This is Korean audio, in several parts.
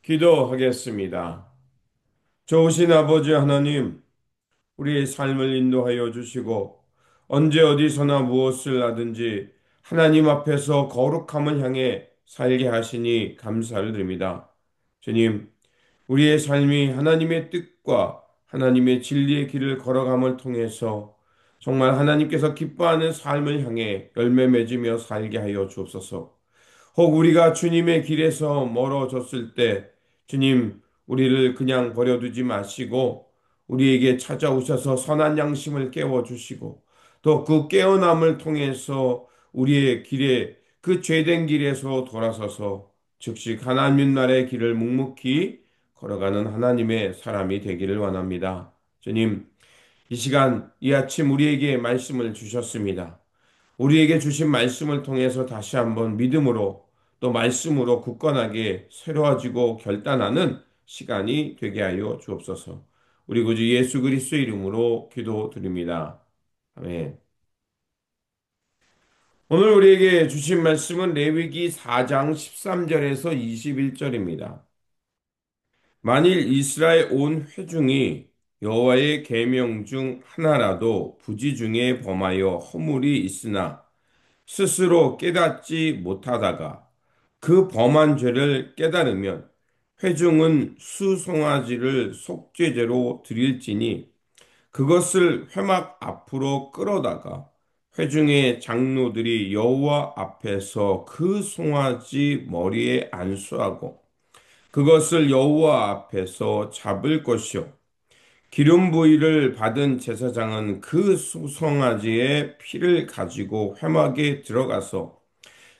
기도하겠습니다. 좋으신 아버지 하나님, 우리의 삶을 인도하여 주시고, 언제 어디서나 무엇을 하든지 하나님 앞에서 거룩함을 향해 살게 하시니 감사를 드립니다. 주님, 우리의 삶이 하나님의 뜻과 하나님의 진리의 길을 걸어감을 통해서 정말 하나님께서 기뻐하는 삶을 향해 열매 맺으며 살게 하여 주옵소서. 혹 우리가 주님의 길에서 멀어졌을 때 주님 우리를 그냥 버려두지 마시고 우리에게 찾아오셔서 선한 양심을 깨워주시고 또 그 깨어남을 통해서 우리의 길에 그 죄된 길에서 돌아서서 즉시 하나님 나라의 길을 묵묵히 걸어가는 하나님의 사람이 되기를 원합니다. 주님, 이 시간 이 아침 우리에게 말씀을 주셨습니다. 우리에게 주신 말씀을 통해서 다시 한번 믿음으로 또 말씀으로 굳건하게 새로워지고 결단하는 시간이 되게 하여 주옵소서. 우리 구주 예수 그리스도의 이름으로 기도드립니다. 아멘. 오늘 우리에게 주신 말씀은 레위기 4장 13절에서 21절입니다. 만일 이스라엘 온 회중이 여호와의 계명 중 하나라도 부지 중에 범하여 허물이 있으나 스스로 깨닫지 못하다가 그 범한 죄를 깨달으면 회중은 수송아지를 속죄제로 드릴지니 그것을 회막 앞으로 끌어다가 회중의 장로들이 여호와 앞에서 그 송아지 머리에 안수하고 그것을 여호와 앞에서 잡을 것이요 기름 부위를 받은 제사장은 그 수송아지의 피를 가지고 회막에 들어가서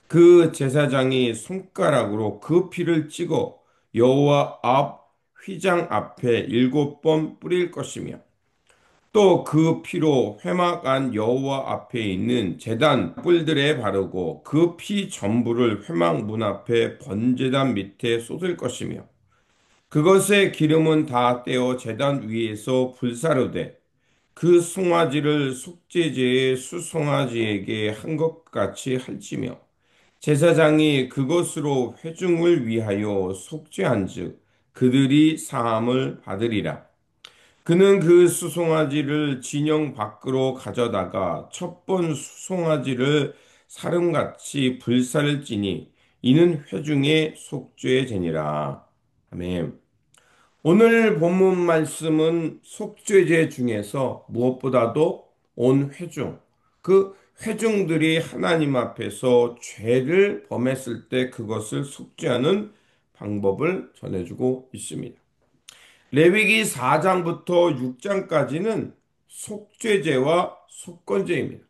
그 제사장이 손가락으로 그 피를 찍어 여호와 앞 휘장 앞에 7번 뿌릴 것이며 또 그 피로 회막 안 여호와 앞에 있는 제단 뿔들에 바르고 그 피 전부를 회막 문 앞에 번제단 밑에 쏟을 것이며 그것의 기름은 다 떼어 제단 위에서 불사르되 그 송아지를 속죄제의 수송아지에게 한 것 같이 할지며 제사장이 그것으로 회중을 위하여 속죄한즉 그들이 사함을 받으리라. 그는 그 수송아지를 진영 밖으로 가져다가 첫 번 수송아지를 사름같이 불살을지니 이는 회중의 속죄제니라. 아멘. 오늘 본문 말씀은 속죄제 중에서 무엇보다도 온 회중, 그 회중들이 하나님 앞에서 죄를 범했을 때 그것을 속죄하는 방법을 전해주고 있습니다. 레위기 4장부터 6장까지는 속죄제와 속건제입니다.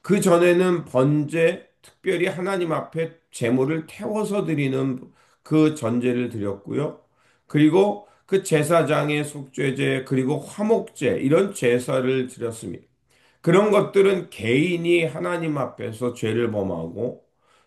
그 전에는 번제, 특별히 하나님 앞에 제물을 태워서 드리는 그 전제를 드렸고요. 그리고 그 제사장의 속죄제, 그리고 화목제, 이런 제사를 드렸습니다. 그런 것들은 개인이 하나님 앞에서 죄를 범하고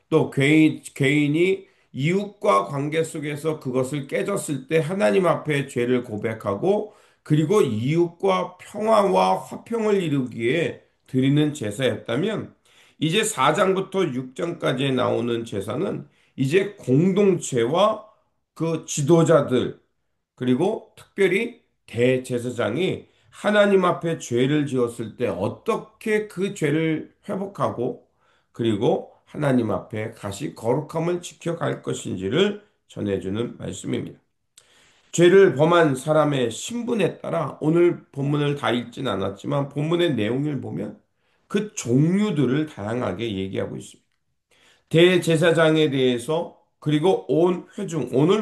또 개인이 이웃과 관계 속에서 그것을 깨졌을 때 하나님 앞에 죄를 고백하고 그리고 이웃과 평화와 화평을 이루기에 드리는 제사였다면 이제 4장부터 6장까지 나오는 제사는 이제 공동체와 그 지도자들 그리고 특별히 대제사장이 하나님 앞에 죄를 지었을 때 어떻게 그 죄를 회복하고 그리고 하나님 앞에 다시 거룩함을 지켜갈 것인지를 전해주는 말씀입니다. 죄를 범한 사람의 신분에 따라 오늘 본문을 다 읽진 않았지만 본문의 내용을 보면 그 종류들을 다양하게 얘기하고 있습니다. 대제사장에 대해서 그리고 온 회중 오늘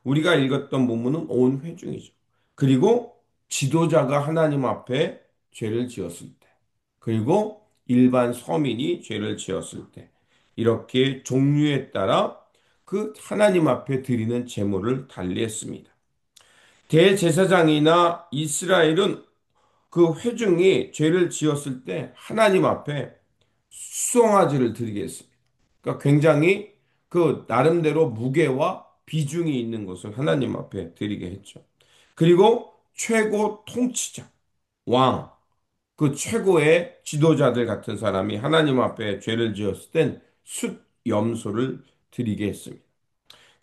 우리가 읽었던 본문은 온 회중이죠. 그리고 지도자가 하나님 앞에 죄를 지었을 때 그리고 일반 서민이 죄를 지었을 때 이렇게 종류에 따라 그 하나님 앞에 드리는 제물을 달리했습니다. 대제사장이나 이스라엘은 그 회중이 죄를 지었을 때 하나님 앞에 수송아지를 드리게 했습니다. 그러니까 굉장히 그 나름대로 무게와 비중이 있는 것을 하나님 앞에 드리게 했죠. 그리고 최고 통치자, 왕, 그 최고의 지도자들 같은 사람이 하나님 앞에 죄를 지었을 땐 숫 염소를 드리게 했습니다.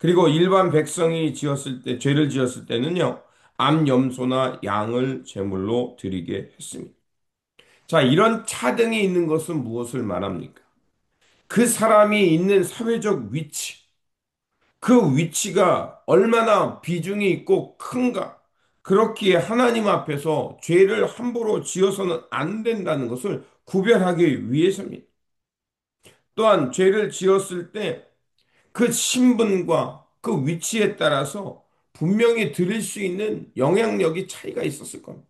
그리고 일반 백성이 죄를 지었을 때는요, 암염소나 양을 제물로 드리게 했습니다. 자, 이런 차등이 있는 것은 무엇을 말합니까? 그 사람이 있는 사회적 위치, 그 위치가 얼마나 비중이 있고 큰가. 그렇기에 하나님 앞에서 죄를 함부로 지어서는 안 된다는 것을 구별하기 위해서입니다. 또한 죄를 지었을 때 그 신분과 그 위치에 따라서 분명히 드릴 수 있는 영향력이 차이가 있었을 겁니다.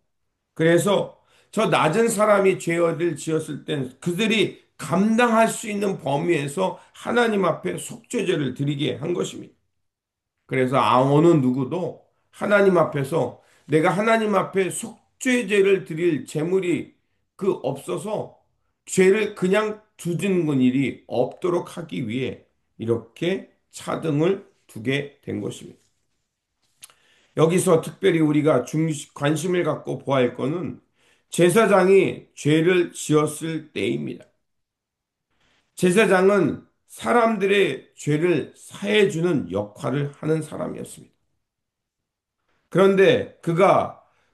그래서 저 낮은 사람이 죄를 지었을 땐 그들이 감당할 수 있는 범위에서 하나님 앞에 속죄제를 드리게 한 것입니다. 그래서 어느 누구도 하나님 앞에서 내가 하나님 앞에 속죄제를 드릴 재물이 없어서 죄를 그냥 두는 일이 없도록 하기 위해 이렇게 차등을 두게 된 것입니다. 여기서 특별히 우리가 관심을 갖고 보아야 할 것은 제사장이 죄를 지었을 때입니다. 제사장은 사람들의 죄를 사해주는 역할을 하는 사람이었습니다. 그런데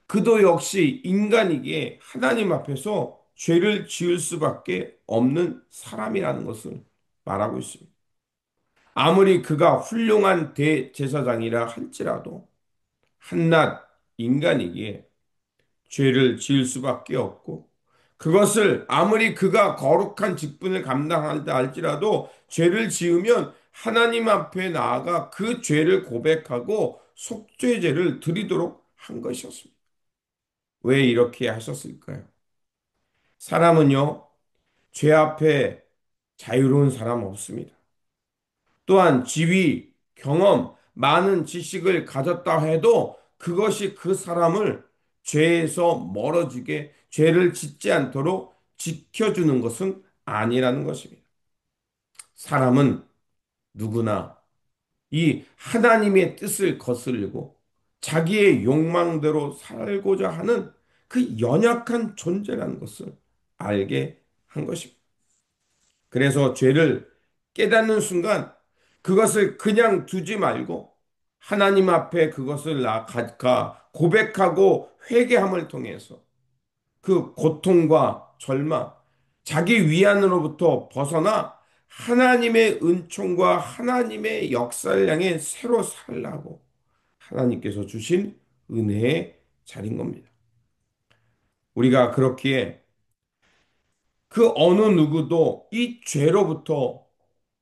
그도 역시 인간이기에 하나님 앞에서 죄를 지을 수밖에 없는 사람이라는 것을 말하고 있습니다. 아무리 그가 훌륭한 대제사장이라 할지라도 한낱 인간이기에 죄를 지을 수밖에 없고 그것을 아무리 그가 거룩한 직분을 감당한다 할지라도 죄를 지으면 하나님 앞에 나아가 그 죄를 고백하고 속죄제를 드리도록 한 것이었습니다. 왜 이렇게 하셨을까요? 사람은요, 죄 앞에 자유로운 사람 없습니다. 또한 지위, 경험, 많은 지식을 가졌다 해도 그것이 그 사람을 죄에서 멀어지게 죄를 짓지 않도록 지켜주는 것은 아니라는 것입니다. 사람은 누구나 이 하나님의 뜻을 거스르고 자기의 욕망대로 살고자 하는 그 연약한 존재라는 것을 알게 한 것입니다. 그래서 죄를 깨닫는 순간 그것을 그냥 두지 말고 하나님 앞에 그것을 고백하고 회개함을 통해서 그 고통과 절망, 자기 위안으로부터 벗어나 하나님의 은총과 하나님의 역사를 향해 새로 살라고 하나님께서 주신 은혜의 자리인 겁니다. 우리가 그렇기에 그 어느 누구도 이 죄로부터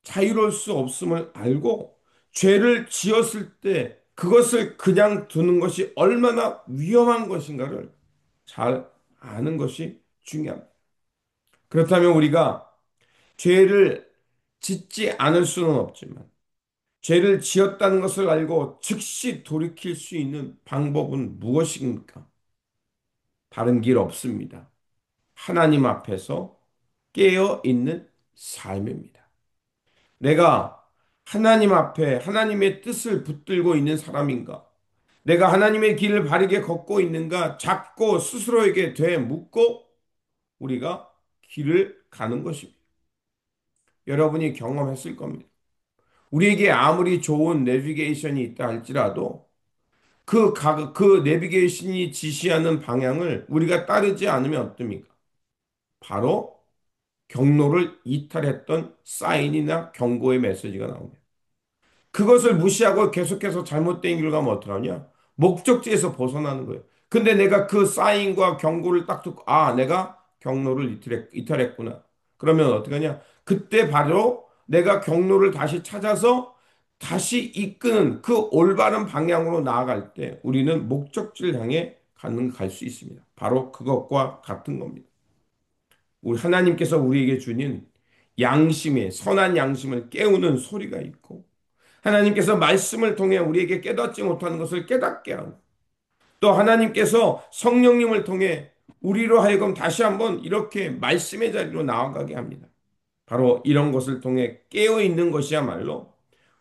자유로울 수 없음을 알고 죄를 지었을 때 그것을 그냥 두는 것이 얼마나 위험한 것인가를 잘 아는 것이 중요합니다. 그렇다면 우리가 죄를 짓지 않을 수는 없지만 죄를 지었다는 것을 알고 즉시 돌이킬 수 있는 방법은 무엇입니까? 다른 길 없습니다. 하나님 앞에서 깨어 있는 삶입니다. 내가 하나님 앞에 하나님의 뜻을 붙들고 있는 사람인가? 내가 하나님의 길을 바르게 걷고 있는가? 잡고 스스로에게 되묻고 우리가 길을 가는 것입니다. 여러분이 경험했을 겁니다. 우리에게 아무리 좋은 내비게이션이 있다 할지라도 그 내비게이션이 지시하는 방향을 우리가 따르지 않으면 어떻습니까? 바로 경로를 이탈했던 사인이나 경고의 메시지가 나옵니다. 그것을 무시하고 계속해서 잘못된 길로 가면 어떡하냐? 목적지에서 벗어나는 거예요. 근데 내가 그 사인과 경고를 딱 듣고, 아, 내가 경로를 이탈했구나. 그러면 어떡하냐? 그때 바로 내가 경로를 다시 찾아서 다시 이끄는 그 올바른 방향으로 나아갈 때 우리는 목적지를 향해 갈 수 있습니다. 바로 그것과 같은 겁니다. 우리 하나님께서 우리에게 주nin 선한 양심을 깨우는 소리가 있고, 하나님께서 말씀을 통해 우리에게 깨닫지 못하는 것을 깨닫게 하고, 또 하나님께서 성령님을 통해 우리로 하여금 다시 한번 이렇게 말씀의 자리로 나아가게 합니다. 바로 이런 것을 통해 깨어 있는 것이야말로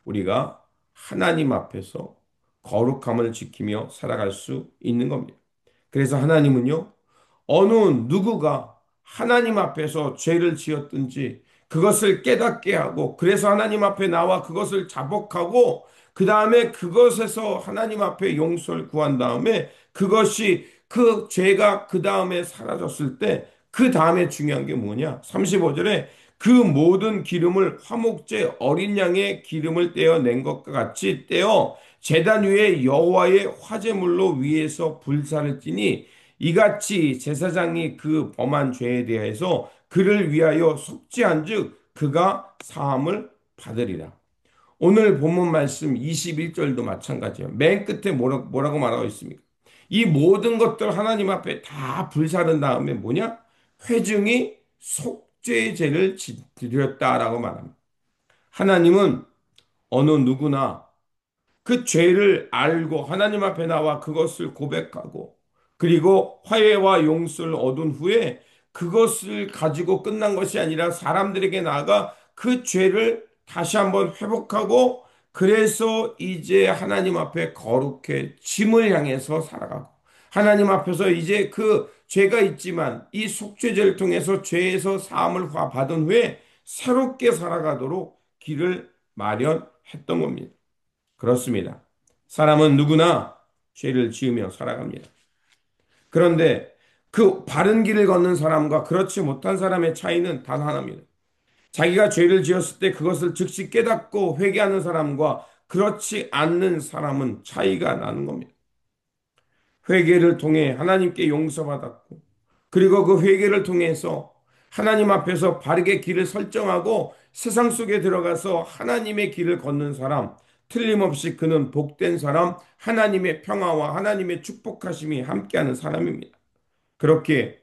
우리가 하나님 앞에서 거룩함을 지키며 살아갈 수 있는 겁니다. 그래서 하나님은요, 어느 누구가 하나님 앞에서 죄를 지었든지 그것을 깨닫게 하고, 그래서 하나님 앞에 나와 그것을 자복하고, 그 다음에 그것에서 하나님 앞에 용서를 구한 다음에 그것이 그 죄가 그 다음에 사라졌을 때, 그 다음에 중요한 게 뭐냐? 35절에 그 모든 기름을 화목제 어린 양의 기름을 떼어 낸 것과 같이 떼어 제단 위에 여호와의 화제물로 위에서 불사를 찌니 이같이 제사장이 그 범한 죄에 대해서 그를 위하여 속죄한즉 그가 사함을 받으리라. 오늘 본문 말씀 21절도 마찬가지예요. 맨 끝에 뭐라고 말하고 있습니까? 이 모든 것들 하나님 앞에 다 불사른 다음에 뭐냐? 회중이 속죄의 죄를 드렸다라고 말합니다. 하나님은 어느 누구나 그 죄를 알고 하나님 앞에 나와 그것을 고백하고 그리고 화해와 용서를 얻은 후에 그것을 가지고 끝난 것이 아니라 사람들에게 나아가 그 죄를 다시 한번 회복하고 그래서 이제 하나님 앞에 거룩해 짐을 향해서 살아가고 하나님 앞에서 이제 그 죄가 있지만 이 속죄제를 통해서 죄에서 사함을 받은 후에 새롭게 살아가도록 길을 마련했던 겁니다. 그렇습니다. 사람은 누구나 죄를 지으며 살아갑니다. 그런데 그 바른 길을 걷는 사람과 그렇지 못한 사람의 차이는 단 하나입니다. 자기가 죄를 지었을 때 그것을 즉시 깨닫고 회개하는 사람과 그렇지 않는 사람은 차이가 나는 겁니다. 회개를 통해 하나님께 용서받았고, 그리고 그 회개를 통해서 하나님 앞에서 바르게 길을 설정하고 세상 속에 들어가서 하나님의 길을 걷는 사람, 틀림없이 그는 복된 사람, 하나님의 평화와 하나님의 축복하심이 함께하는 사람입니다. 그렇게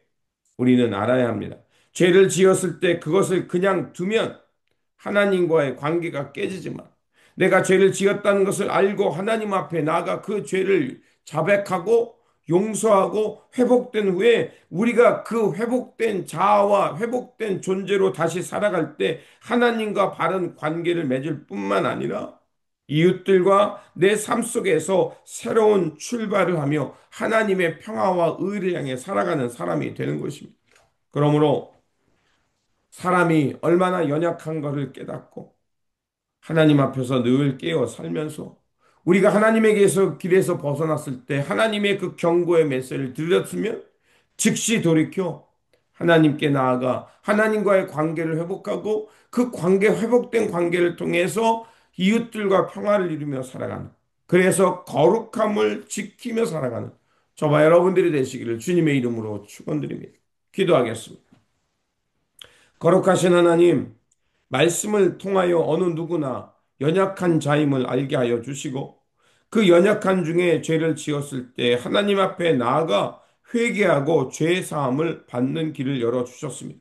우리는 알아야 합니다. 죄를 지었을 때 그것을 그냥 두면 하나님과의 관계가 깨지지만 내가 죄를 지었다는 것을 알고 하나님 앞에 나가 그 죄를 자백하고 용서하고 회복된 후에 우리가 그 회복된 자아와 회복된 존재로 다시 살아갈 때 하나님과 바른 관계를 맺을 뿐만 아니라 이웃들과 내 삶 속에서 새로운 출발을 하며 하나님의 평화와 의를 향해 살아가는 사람이 되는 것입니다. 그러므로 사람이 얼마나 연약한 것을 깨닫고 하나님 앞에서 늘 깨어 살면서 우리가 하나님에게서 길에서 벗어났을 때 하나님의 그 경고의 메시지를 들었으면 즉시 돌이켜 하나님께 나아가 하나님과의 관계를 회복하고 그 관계 회복된 관계를 통해서 이웃들과 평화를 이루며 살아가는 그래서 거룩함을 지키며 살아가는 저와 여러분들이 되시기를 주님의 이름으로 축원드립니다. 기도하겠습니다. 거룩하신 하나님, 말씀을 통하여 어느 누구나 연약한 자임을 알게 하여 주시고 그 연약한 중에 죄를 지었을 때 하나님 앞에 나아가 회개하고 죄 사함을 받는 길을 열어 주셨습니다.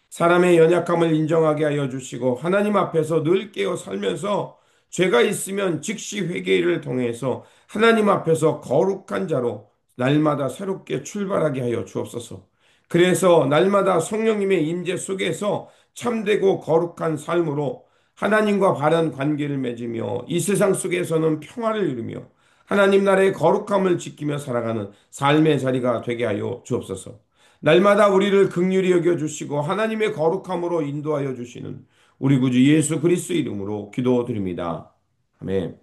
사람의 연약함을 인정하게 하여 주시고 하나님 앞에서 늘 깨어 살면서 죄가 있으면 즉시 회개를 통해서 하나님 앞에서 거룩한 자로 날마다 새롭게 출발하게 하여 주옵소서. 그래서 날마다 성령님의 임재 속에서 참되고 거룩한 삶으로 하나님과 바른 관계를 맺으며 이 세상 속에서는 평화를 이루며 하나님 나라의 거룩함을 지키며 살아가는 삶의 자리가 되게 하여 주옵소서. 날마다 우리를 긍휼히 여겨 주시고 하나님의 거룩함으로 인도하여 주시는 우리 구주 예수 그리스도 이름으로 기도드립니다. 아멘.